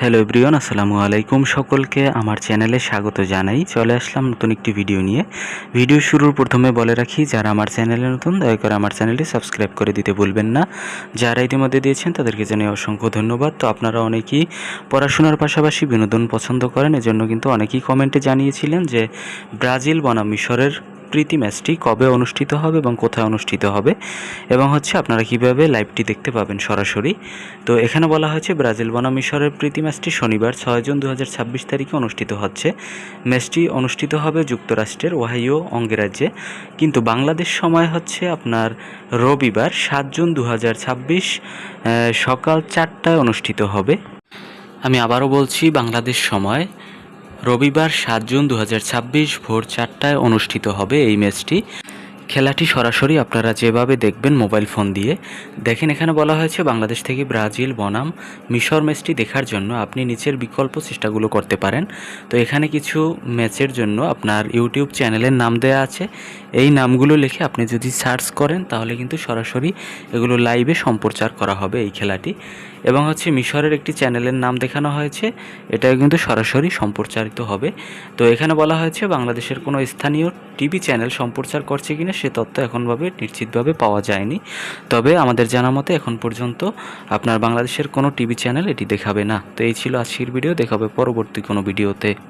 Hello everyone, আসসালামু আলাইকুম। সকলকে আমার চ্যানেলে স্বাগত জানাই। চলে আসলাম নতুন একটি ভিডিও নিয়ে। ভিডিও শুরুর প্রথমে বলে রাখি, যারা আমার চ্যানেলে নতুন দয়া করে আমার চ্যানেলটি সাবস্ক্রাইব করে দিতে ভুলবেন না। যারা ইতিমধ্যে দিয়েছেন তাদেরকে জানাই অসংখ্য ধন্যবাদ। তো আপনারা অনেকেই পড়াশোনার পাশাপাশি বিনোদন পছন্দ করেন, এজন্য কিন্তু অনেকেই কমেন্টে জানিয়েছিলেন যে ব্রাজিল বনাম মিশরের প্রীতি ম্যাচটি কবে অনুষ্ঠিত হবে এবং কোথায় অনুষ্ঠিত হবে, এবং আপনারা কীভাবে লাইভটি দেখতে পাবেন সরাসরি। তো এখানে বলা হয়েছে ব্রাজিল বনাম মিশরের প্রীতি ম্যাচটি শনিবার 6 জুন 2026 তারিখে অনুষ্ঠিত হচ্ছে। ম্যাচটি অনুষ্ঠিত হবে যুক্তরাষ্ট্রের ওহাইও অঙ্গরাজ্যে, কিন্তু বাংলাদেশ সময় হচ্ছে আপনার রবিবার 7 জুন 2026 সকাল 4টায় অনুষ্ঠিত হবে। আমি আবারও বলছি, বাংলাদেশ সময় রবিবার 7 জুন 2026 ভোর 4টায় অনুষ্ঠিত হবে এই ম্যাচটি। খেলাটি সরাসরি আপনারা যেভাবে দেখবেন মোবাইল ফোন দিয়ে দেখেন। এখানে বলা হয়েছে বাংলাদেশ থেকে ব্রাজিল বনাম মিশর ম্যাচটি দেখার জন্য আপনি নিচের বিকল্প চেষ্টাগুলো করতে পারেন। তো এখানে কিছু ম্যাচের জন্য আপনার ইউটিউব চ্যানেলের নাম দেওয়া আছে। এই নামগুলো লিখে আপনি যদি সার্চ করেন তাহলে কিন্তু সরাসরি এগুলো লাইভে সম্প্রচার করা হবে এই খেলাটি। এবং মিশরের একটি চ্যানেলের নাম দেখানো হয়েছে, এটা কিন্তু সরাসরি সম্প্রচারিত হবে। তো এখানে বলা হয়েছে বাংলাদেশের কোনো স্থানীয় টিভি চ্যানেল সম্প্রচার করছে কিনা সে তথ্য এখনভাবে নিশ্চিতভাবে পাওয়া যায়নি। তবে আমাদের জানা মতে এখন পর্যন্ত আপনার বাংলাদেশের কোনো টিভি চ্যানেল এটি দেখাবে না। তো এই ছিল আজকের ভিডিও, দেখাবে পরবর্তী কোনো ভিডিওতে।